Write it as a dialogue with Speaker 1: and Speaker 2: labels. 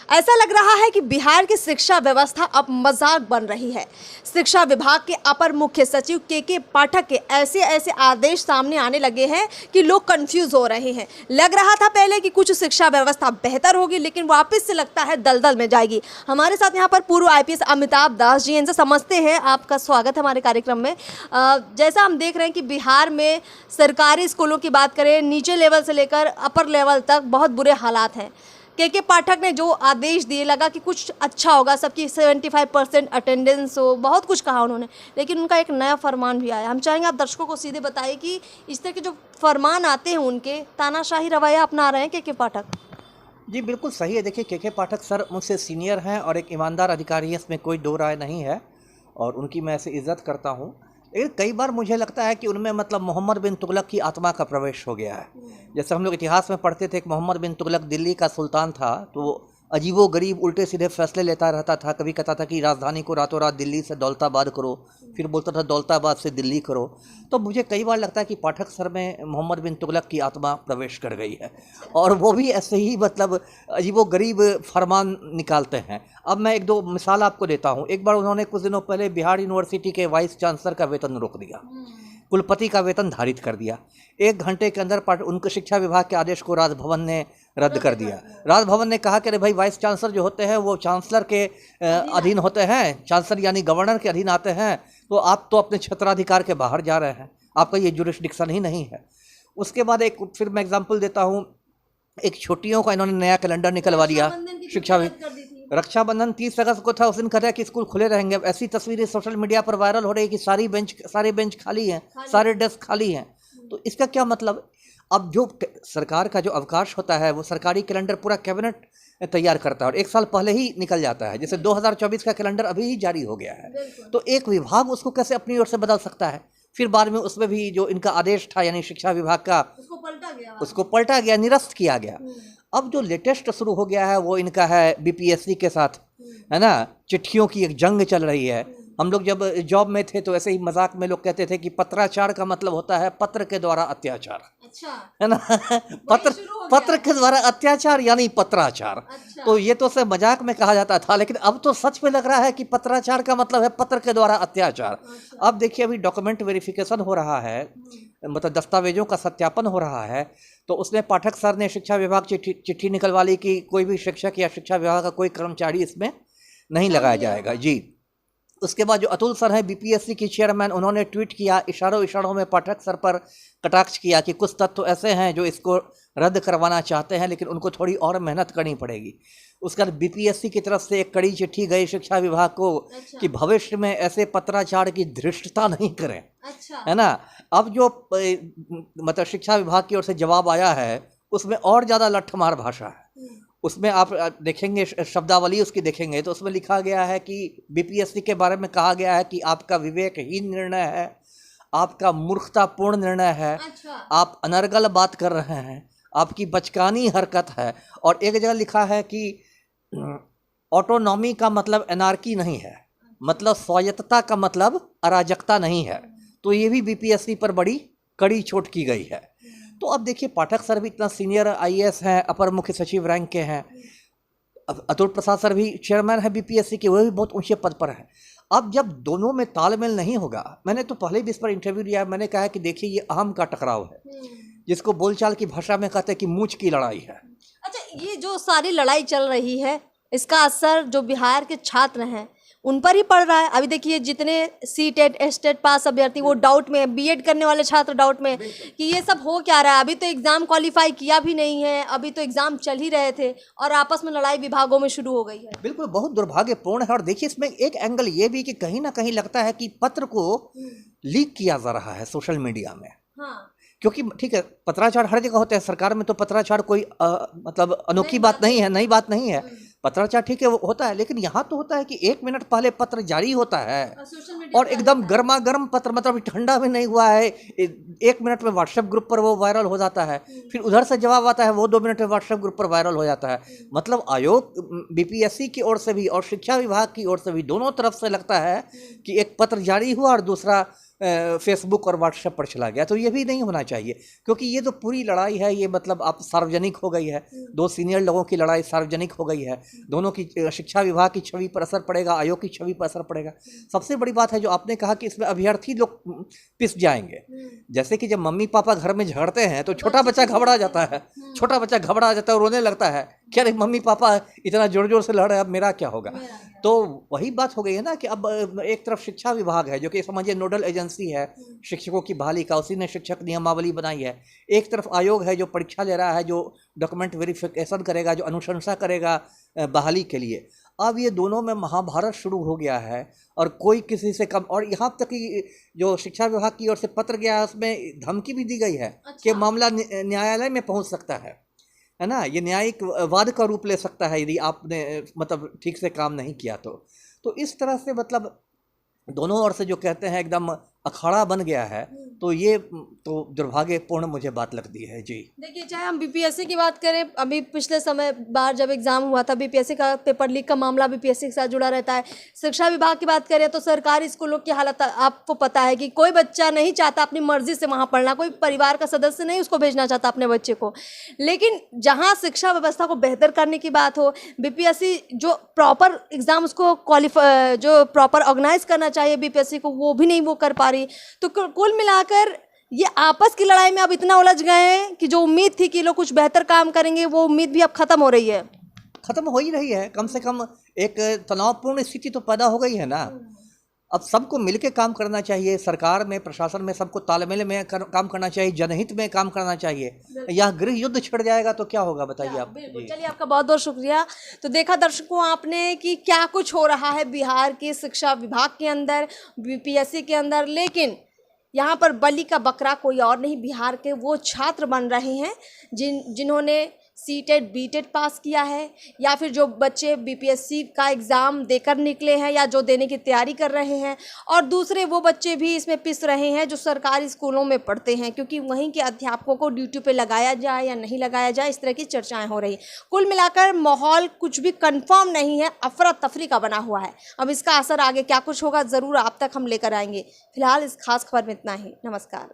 Speaker 1: ऐसा लग रहा है कि बिहार की शिक्षा व्यवस्था अब मजाक बन रही है। शिक्षा विभाग के अपर मुख्य सचिव के पाठक के ऐसे ऐसे आदेश सामने आने लगे हैं कि लोग कंफ्यूज हो रहे हैं। लग रहा था पहले कि कुछ शिक्षा व्यवस्था बेहतर होगी, लेकिन वापस से लगता है दलदल में जाएगी। हमारे साथ यहाँ पर पूर्व आईपीएस अमिताभ दास जी, इनसे समझते हैं। आपका स्वागत है हमारे कार्यक्रम में। जैसा हम देख रहे हैं कि बिहार में सरकारी स्कूलों की बात करें, नीचे लेवल से लेकर अपर लेवल तक बहुत बुरे हालात हैं। के पाठक ने जो आदेश दिए, लगा कि कुछ अच्छा होगा, सबकी 75% अटेंडेंस हो, बहुत कुछ कहा उन्होंने, लेकिन उनका एक नया फरमान भी आया। हम चाहेंगे आप दर्शकों को सीधे बताइए कि इस तरह के जो फरमान आते हैं उनके, तानाशाही रवैया अपना रहे हैं के पाठक।
Speaker 2: जी बिल्कुल सही है। देखिए के पाठक सर मुझसे सीनियर हैं और एक ईमानदार अधिकारी है, इसमें कोई दो राय नहीं है और उनकी मैं ऐसे इज़्ज़त करता हूँ। लेकिन कई बार मुझे लगता है कि उनमें मतलब मोहम्मद बिन तुगलक की आत्मा का प्रवेश हो गया है। जैसे हम लोग इतिहास में पढ़ते थे कि मोहम्मद बिन तुगलक दिल्ली का सुल्तान था, तो अजीबो गरीब उल्टे सीधे फैसले लेता रहता था। कभी कहता था कि राजधानी को रातों रात दिल्ली से दौलताबाद करो, फिर बोलता था दौलताबाद से दिल्ली करो। तो मुझे कई बार लगता है कि पाठक सर में मोहम्मद बिन तुगलक की आत्मा प्रवेश कर गई है और वो भी ऐसे ही मतलब अजीबो गरीब फरमान निकालते हैं। अब मैं एक दो मिसाल आपको देता हूँ। एक बार उन्होंने कुछ दिनों पहले बिहार यूनिवर्सिटी के वाइस चांसलर का वेतन रोक दिया, कुलपति का वेतन धारित कर दिया। 1 घंटे के अंदर उनके शिक्षा विभाग के आदेश को राजभवन ने रद्द कर दिया। राजभवन ने कहा कि अरे भाई, वाइस चांसलर जो होते हैं वो चांसलर के अधीन होते हैं, चांसलर यानी गवर्नर के अधीन आते हैं, तो आप तो अपने क्षेत्राधिकार के बाहर जा रहे हैं, आपका ये जुरिस्डिक्शन ही नहीं है। उसके बाद एक फिर मैं एग्जाम्पल देता हूँ, एक छुट्टियों का इन्होंने नया कैलेंडर निकलवा दिया। शिक्षा रक्षाबंधन 30 अगस्त को था, उस दिन कह रहा कि स्कूल खुले रहेंगे। अब ऐसी तस्वीरें सोशल मीडिया पर वायरल हो रही है कि सारे बेंच खाली हैं, सारे डेस्क खाली हैं। तो इसका क्या मतलब? अब जो सरकार का जो अवकाश होता है वो सरकारी कैलेंडर पूरा कैबिनेट तैयार करता है और 1 साल पहले ही निकल जाता है। जैसे 2024 का कैलेंडर अभी ही जारी हो गया है, तो एक विभाग उसको कैसे अपनी ओर से बदल सकता है? फिर बाद में उसमें भी जो इनका आदेश था यानी शिक्षा विभाग का, उसको पलटा गया, निरस्त किया गया। अब जो लेटेस्ट शुरू हो गया है वो इनका है बीपीएससी के साथ, है ना, चिट्ठियों की एक जंग चल रही है। हम लोग जब जॉब में थे तो ऐसे ही मजाक में लोग कहते थे कि पत्राचार का मतलब होता है पत्र के द्वारा अत्याचार। अच्छा। है ना पत्र के द्वारा अत्याचार यानी पत्राचार। अच्छा। तो ये तो सिर्फ मजाक में कहा जाता था, लेकिन अब तो सच में लग रहा है कि पत्राचार का मतलब है पत्र के द्वारा अत्याचार। अच्छा। अब देखिए, अभी डॉक्यूमेंट वेरिफिकेशन हो रहा है, मतलब दस्तावेजों का सत्यापन हो रहा है, तो उसमें पाठक सर ने शिक्षा विभाग चिट्ठी निकलवा ली कि कोई भी शिक्षक या शिक्षा विभाग का कोई कर्मचारी इसमें नहीं लगाया जाएगा। जी। उसके बाद जो अतुल सर हैं बीपीएससी की चेयरमैन, उन्होंने ट्वीट किया, इशारों में पाठक सर पर कटाक्ष किया कि कुछ तत्व ऐसे हैं जो इसको रद्द करवाना चाहते हैं, लेकिन उनको थोड़ी और मेहनत करनी पड़ेगी। उसके बाद बीपीएससी की तरफ से एक कड़ी चिट्ठी गई शिक्षा विभाग को। अच्छा। कि भविष्य में ऐसे पत्राचार की धृष्टता नहीं करें। अच्छा। है ना। अब जो मतलब शिक्षा विभाग की ओर से जवाब आया है उसमें और ज़्यादा लठमार भाषा है। उसमें आप देखेंगे, शब्दावली उसकी देखेंगे तो उसमें लिखा गया है कि बीपीएससी के बारे में कहा गया है कि आपका विवेकहीन निर्णय है, आपका मूर्खतापूर्ण निर्णय है। अच्छा। आप अनर्गल बात कर रहे हैं, आपकी बचकानी हरकत है। और एक जगह लिखा है कि ऑटोनॉमी का मतलब एनार्की नहीं है, मतलब स्वायत्तता का मतलब अराजकता नहीं है। तो ये भी बीपीएससी पर बड़ी कड़ी चोट की गई है। तो अब देखिए, पाठक सर भी इतना सीनियर आईएएस हैं, अपर मुख्य सचिव रैंक के हैं। अतुल प्रसाद सर भी चेयरमैन है बीपीएससी के, वो भी बहुत ऊंचे पद पर है। अब जब दोनों में तालमेल नहीं होगा, मैंने तो पहले भी इस पर इंटरव्यू दिया, मैंने कहा कि देखिए ये अहम का टकराव है, जिसको बोलचाल की भाषा में कहते हैं कि मूंछ की लड़ाई है।
Speaker 1: अच्छा, ये जो सारी लड़ाई चल रही है, इसका असर जो बिहार के छात्र हैं उन पर ही पड़ रहा है। अभी देखिए, जितने सीटेट स्टेट पास अभ्यर्थी वो डाउट में, बीएड करने वाले छात्र डाउट में कि ये सब हो क्या रहा है। अभी तो एग्जाम क्वालिफाई किया भी नहीं है, अभी तो एग्जाम चल ही रहे थे और आपस में लड़ाई विभागों में शुरू हो गई है।
Speaker 2: बिल्कुल, बहुत दुर्भाग्यपूर्ण है। और देखिए, इसमें एक एंगल ये भी कि कहीं ना कहीं लगता है कि पत्र को लीक किया जा रहा है सोशल मीडिया में। हाँ। क्योंकि ठीक है, पत्राचार हर जगह होते हैं, सरकार में तो पत्राचार कोई मतलब अनोखी बात नहीं है, नई बात नहीं है। पत्राचार ठीक है वो होता है, लेकिन यहाँ तो होता है कि 1 मिनट पहले पत्र जारी होता है और एकदम गर्मा गर्म पत्र, मतलब ठंडा भी नहीं हुआ है, 1 मिनट में व्हाट्सएप ग्रुप पर वो वायरल हो जाता है। फिर उधर से जवाब आता है, वो 2 मिनट में व्हाट्सएप ग्रुप पर वायरल हो जाता है। मतलब आयोग, बीपीएससी की ओर से भी और शिक्षा विभाग की ओर से भी, दोनों तरफ से लगता है कि एक पत्र जारी हुआ और दूसरा फेसबुक और व्हाट्सएप पर चला गया। तो ये भी नहीं होना चाहिए, क्योंकि ये तो पूरी लड़ाई है, ये मतलब आप सार्वजनिक हो गई है। दो सीनियर लोगों की लड़ाई सार्वजनिक हो गई है। दोनों की शिक्षा विभाग की छवि पर असर पड़ेगा, आयोग की छवि पर असर पड़ेगा। सबसे बड़ी बात है जो आपने कहा कि इसमें अभ्यर्थी लोग पिस जाएंगे। जैसे कि जब मम्मी पापा घर में झगड़ते हैं तो छोटा बच्चा घबरा जाता है, छोटा बच्चा घबरा जाता है, रोने लगता है कि अरे मम्मी पापा इतना जोर जोर से लड़ रहे हैं, अब मेरा क्या होगा। तो वही बात हो गई है ना कि अब एक तरफ शिक्षा विभाग है जो कि समझिए नोडल एजेंसी है शिक्षकों की बहाली का, उसी ने शिक्षक नियमावली बनाई है। एक तरफ आयोग है जो परीक्षा ले रहा है, जो डॉक्यूमेंट वेरिफिकेशन करेगा, जो अनुशंसा करेगा बहाली के लिए। अब ये दोनों में महाभारत शुरू हो गया है और कोई किसी से कम, और यहाँ तक कि जो शिक्षा विभाग की ओर से पत्र गया है उसमें धमकी भी दी गई है कि मामला न्यायालय में पहुँच सकता है ना। ये न्यायिक वाद का रूप ले सकता है यदि आपने मतलब ठीक से काम नहीं किया तो इस तरह से मतलब दोनों ओर से जो कहते हैं एकदम अखाड़ा बन गया है। तो ये तो दुर्भाग्यपूर्ण मुझे बात लगती है जी।
Speaker 1: देखिए, चाहे हम बीपीएससी की बात करें, अभी पिछले समय बार जब एग्जाम हुआ था बीपीएससी का पेपर लीक का मामला बीपीएससी के साथ जुड़ा रहता है। शिक्षा विभाग की बात करें तो सरकारी स्कूलों की हालत आपको पता है कि कोई बच्चा नहीं चाहता अपनी मर्जी से वहाँ पढ़ना, कोई परिवार का सदस्य नहीं उसको भेजना चाहता अपने बच्चे को। लेकिन जहाँ शिक्षा व्यवस्था को बेहतर करने की बात हो, बीपीएससी जो प्रॉपर एग्जाम उसको क्वालिफाई जो प्रॉपर ऑर्गेनाइज करना चाहिए बीपीएससी को, वो भी नहीं वो कर पा रही। तो कुल मिलाकर ये आपस की लड़ाई में अब इतना उलझ गए हैं कि जो उम्मीद थी कि लोग कुछ बेहतर काम करेंगे, वो उम्मीद भी अब खत्म हो रही है।
Speaker 2: खत्म हो ही रही है। कम से कम एक तनावपूर्ण स्थिति तो पैदा हो गई है ना। अब सबको मिलके काम करना चाहिए, सरकार में प्रशासन में सबको तालमेल में काम करना चाहिए, जनहित में काम करना चाहिए। यहाँ गृह युद्ध छिड़ जाएगा तो क्या होगा बताइए आप।
Speaker 1: बिल्कुल, चलिए आपका बहुत बहुत शुक्रिया। तो देखा दर्शकों आपने कि क्या कुछ हो रहा है बिहार के शिक्षा विभाग के अंदर, बीपीएससी के अंदर। लेकिन यहाँ पर बलि का बकरा कोई और नहीं, बिहार के वो छात्र बन रहे हैं जिन्होंने सीटेट बीटेट पास किया है, या फिर जो बच्चे बीपीएससी का एग्ज़ाम देकर निकले हैं या जो देने की तैयारी कर रहे हैं, और दूसरे वो बच्चे भी इसमें पिस रहे हैं जो सरकारी स्कूलों में पढ़ते हैं, क्योंकि वहीं के अध्यापकों को ड्यूटी पे लगाया जाए या नहीं लगाया जाए, इस तरह की चर्चाएं हो रही हैं। कुल मिलाकर माहौल कुछ भी कंफर्म नहीं है, अफरा तफरी का बना हुआ है। अब इसका असर आगे क्या कुछ होगा ज़रूर आप तक हम लेकर आएंगे। फिलहाल इस खास खबर में इतना ही। नमस्कार।